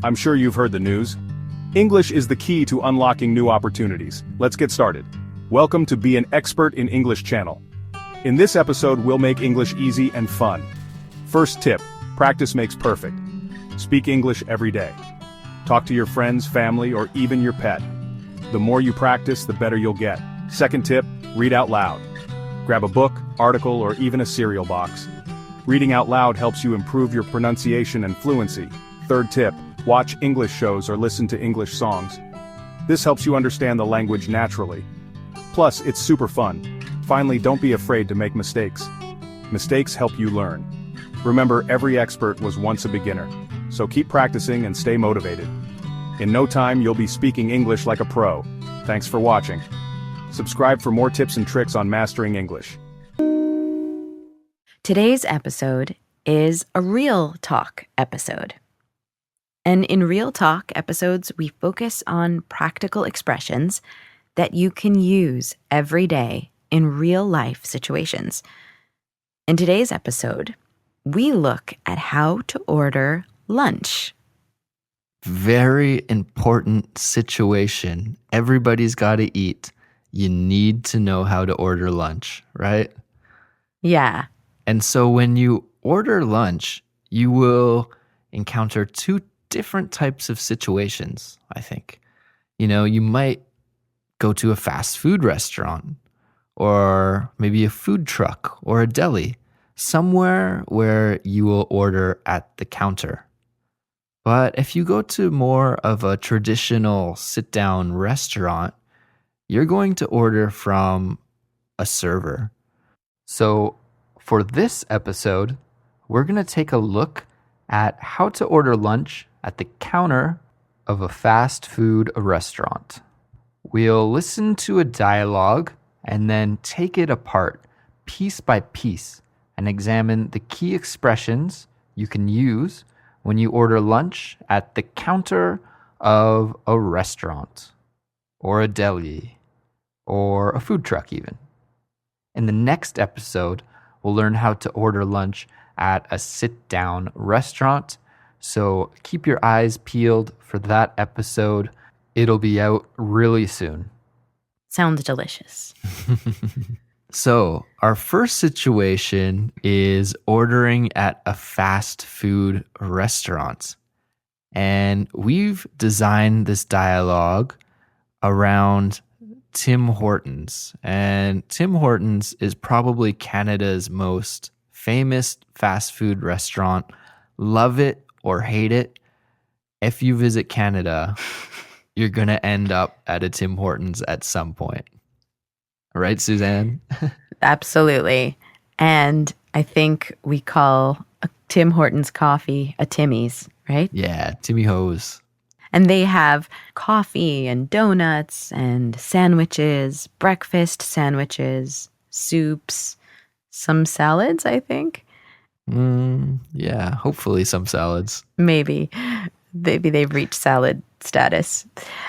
I'm sure you've heard the news. English is the key to unlocking new opportunities. Let's get started. Welcome to Be an Expert in English channel. In this episode, we'll make English easy and fun. First tip, practice makes perfect. Speak English every day. Talk to your friends, family, or even your pet. The more you practice, the better you'll get. Second tip, read out loud. Grab a book, article, or even a cereal box. Reading out loud helps you improve your pronunciation and fluency. Third tip, watch English shows or listen to English songs. This helps you understand the language naturally. Plus, it's super fun. Finally, don't be afraid to make mistakes. Mistakes help you learn. Remember, every expert was once a beginner. So keep practicing and stay motivated. In no time, you'll be speaking English like a pro. Thanks for watching. Subscribe for more tips and tricks on mastering English. Today's episode is a Real Talk episode. And in Real Talk episodes, we focus on practical expressions that you can use every day in real life situations. In today's episode, we look at how to order lunch. Very important situation. Everybody's got to eat. You need to know how to order lunch, right? Yeah. And so when you order lunch, you will encounter two different types of situations, I think. You might go to a fast food restaurant or maybe a food truck or a deli, somewhere where you will order at the counter. But if you go to more of a traditional sit-down restaurant, you're going to order from a server. So for this episode, we're going to take a look at how to order lunch at the counter of a fast food restaurant. We'll listen to a dialogue and then take it apart piece by piece and examine the key expressions you can use when you order lunch at the counter of a restaurant or a deli or a food truck even. In the next episode, we'll learn how to order lunch at a sit-down restaurant. So keep your eyes peeled for that episode. It'll be out really soon. Sounds delicious. So our first situation is ordering at a fast food restaurant. And we've designed this dialogue around Tim Hortons. And Tim Hortons is probably Canada's most famous fast food restaurant. Love it or hate it. If you visit Canada, you're going to end up at a Tim Hortons at some point. Right, Suzanne? Absolutely. And I think we call a Tim Hortons coffee a Timmy's, right? Yeah, Timmy Ho's. And they have coffee and donuts and sandwiches, breakfast sandwiches, soups, some salads, I think. Yeah, hopefully some salads. Maybe they've reached salad status.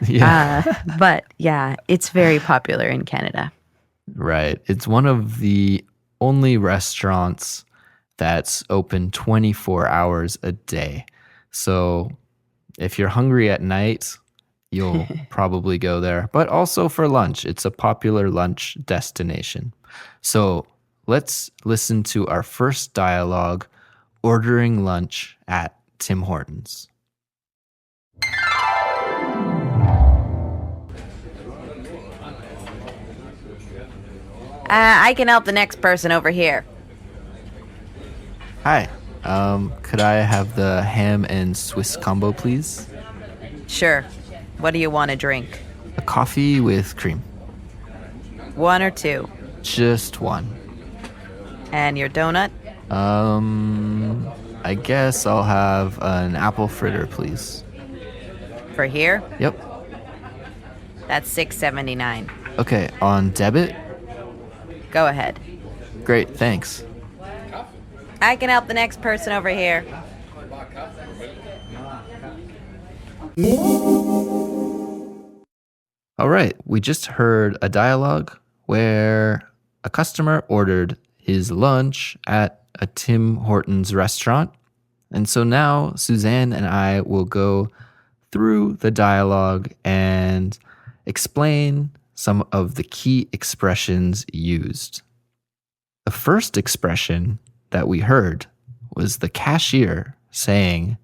Yeah. But yeah, it's very popular in Canada. Right. It's one of the only restaurants that's open 24 hours a day. So if you're hungry at night, you'll probably go there. But also for lunch, it's a popular lunch destination. So let's listen to our first dialogue, ordering lunch at Tim Hortons. I can help the next person over here. Hi. Could I have the ham and Swiss combo, please? Sure. What do you want to drink? A coffee with cream. One or two? Just one. And your donut? I guess I'll have an apple fritter, please. For here? Yep. That's $6.79. Okay, on debit? Go ahead. Great, thanks. I can help the next person over here. All right, we just heard a dialogue where a customer ordered his lunch at a Tim Hortons restaurant. And so now Suzanne and I will go through the dialogue and explain some of the key expressions used. The first expression that we heard was the cashier saying,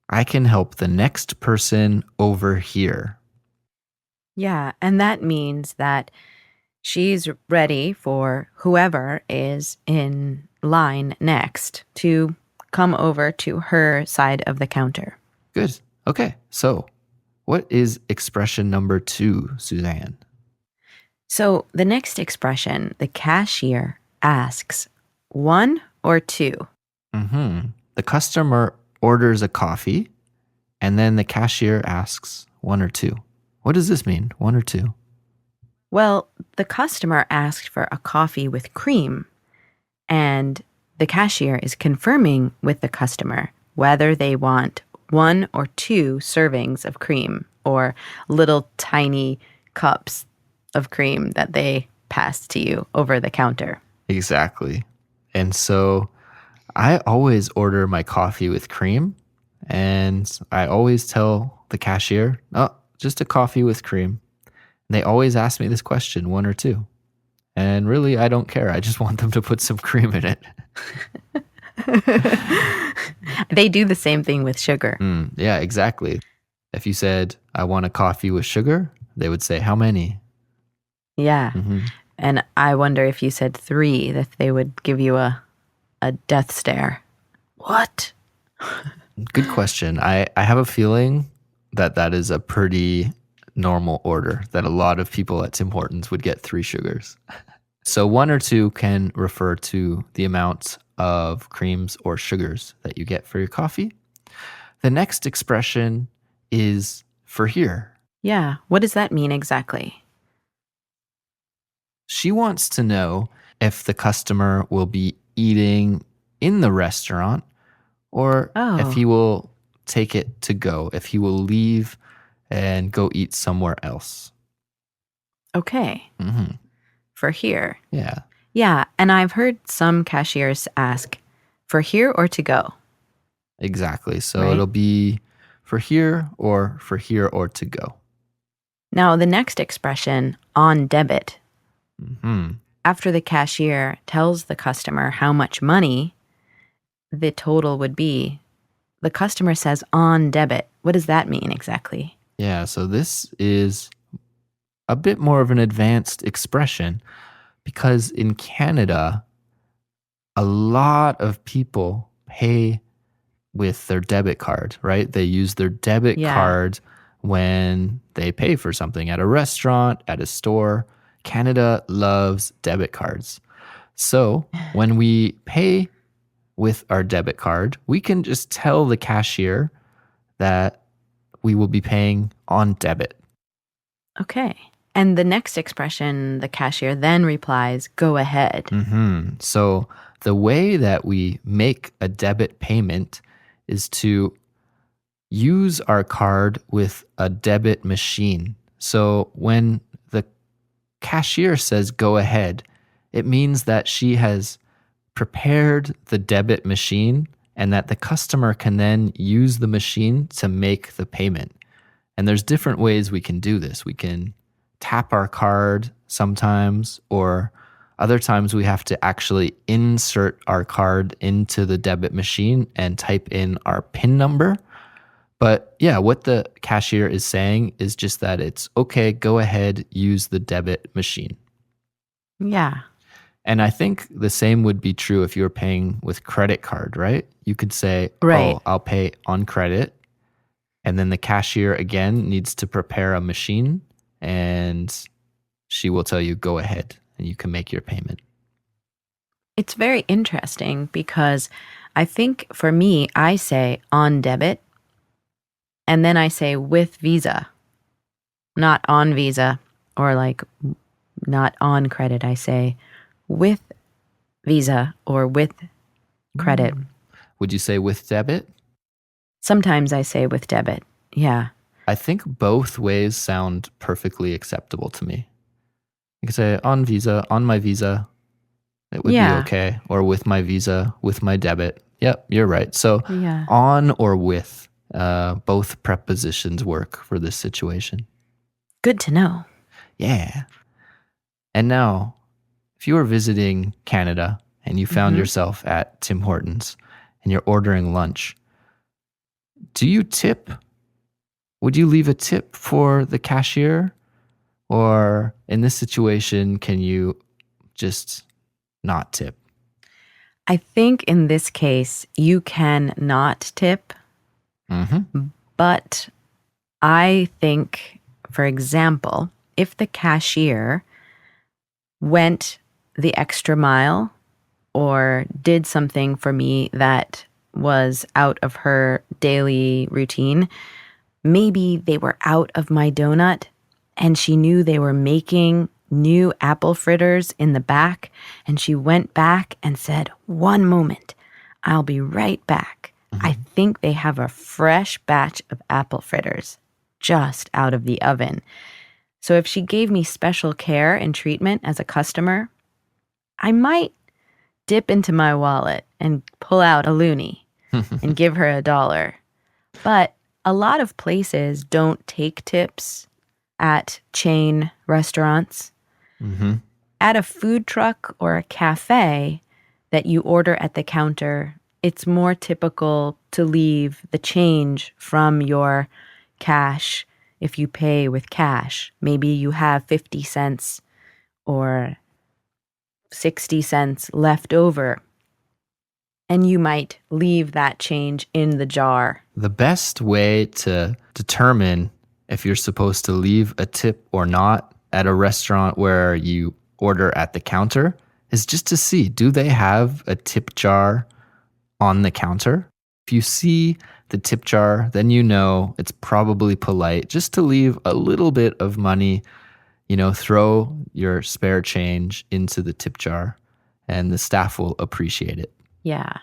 "I can help the next person over here." Yeah, and that means that she's ready for whoever is in line next to come over to her side of the counter. Good. Okay, so what is expression number 2, Suzanne? So the next expression, the cashier asks, 1 or 2? The customer orders a coffee, and then the cashier asks 1 or 2. What does this mean, 1 or 2? Well, the customer asked for a coffee with cream, and the cashier is confirming with the customer whether they want 1 or 2 servings of cream or little tiny cups of cream that they pass to you over the counter. Exactly. And so I always order my coffee with cream, and I always tell the cashier, "Oh, just a coffee with cream." And they always ask me this question, 1 or 2. And really, I don't care. I just want them to put some cream in it. They do the same thing with sugar. Yeah, exactly. If you said, "I want a coffee with sugar," they would say, "How many?" Yeah. And I wonder if you said 3, that they would give you a death stare. What? Good question. I have a feeling that that is a pretty normal order, that a lot of people at Tim Hortons would get 3 sugars. So 1 or 2 can refer to the amount of creams or sugars that you get for your coffee. The next expression is "for here." Yeah. What does that mean exactly? She wants to know if the customer will be eating in the restaurant or if Oh, he will take it to go, if he will leave and go eat somewhere else. okay. For here. Yeah, Yeah. And I've heard some cashiers ask, for here or to go, exactly. So right? it'll be for here or to go. Now, the next expression, on debit, Hmm. after the cashier tells the customer how much money the total would be, the customer says on debit. What does that mean exactly? Yeah, so this is a bit more of an advanced expression because in Canada, a lot of people pay with their debit card, right? They use their debit Yeah. card when they pay for something at a restaurant, at a store. Canada loves debit cards. So when we pay with our debit card, we can just tell the cashier that we will be paying on debit. Okay. And the next expression, the cashier then replies, go ahead. So the way that we make a debit payment is to use our card with a debit machine. So when the cashier says go ahead, it means that she has prepared the debit machine and that the customer can then use the machine to make the payment. And there's different ways we can do this. We can tap our card sometimes, or other times we have to actually insert our card into the debit machine and type in our PIN number. But yeah, what the cashier is saying is just that it's okay, go ahead, use the debit machine. Yeah. And I think the same would be true if you were paying with credit card, right? You could say, Right. oh, I'll pay on credit. And then the cashier again needs to prepare a machine and she will tell you, go ahead, and you can make your payment. It's very interesting because I think for me, I say on debit and then I say with Visa, not on Visa or like not on credit. I say with Visa or with credit. Would you say with debit? Sometimes I say with debit. Yeah. I think both ways sound perfectly acceptable to me. You could say on Visa, on my Visa, it would be Yeah. okay. Or with my Visa, with my debit. Yep, you're right. So Yeah. on or with Both prepositions work for this situation. Good to know. Yeah. And now, if you were visiting Canada and you found yourself at Tim Hortons and you're ordering lunch, do you tip? Would you leave a tip for the cashier? Or in this situation, can you just not tip? I think in this case, you can not tip, but I think, for example, if the cashier went the extra mile or did something for me that was out of her daily routine, maybe they were out of my donut and she knew they were making new apple fritters in the back, and she went back and said, "One moment, I'll be right back. I think they have a fresh batch of apple fritters just out of the oven." So if she gave me special care and treatment as a customer, I might dip into my wallet and pull out a loonie and give her $1. But a lot of places don't take tips at chain restaurants. At a food truck or a cafe that you order at the counter, it's more typical to leave the change from your cash if you pay with cash. Maybe you have 50 cents or 60 cents left over, and you might leave that change in the jar. The best way to determine if you're supposed to leave a tip or not at a restaurant where you order at the counter is just to see, do they have a tip jar on the counter? If you see the tip jar, then you know it's probably polite just to leave a little bit of money, throw your spare change into the tip jar, and the staff will appreciate it. Yeah.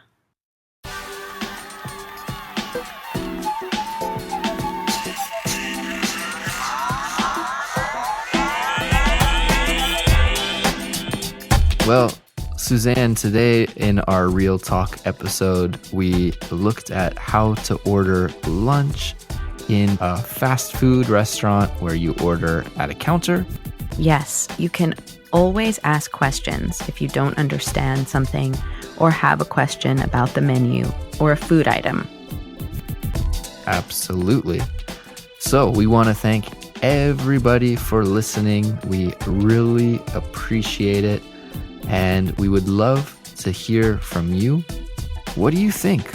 Well, Suzanne, today in our Real Talk episode, we looked at how to order lunch in a fast food restaurant where you order at a counter. Yes, you can always ask questions if you don't understand something or have a question about the menu or a food item. Absolutely. So we want to thank everybody for listening. We really appreciate it. And we would love to hear from you. What do you think?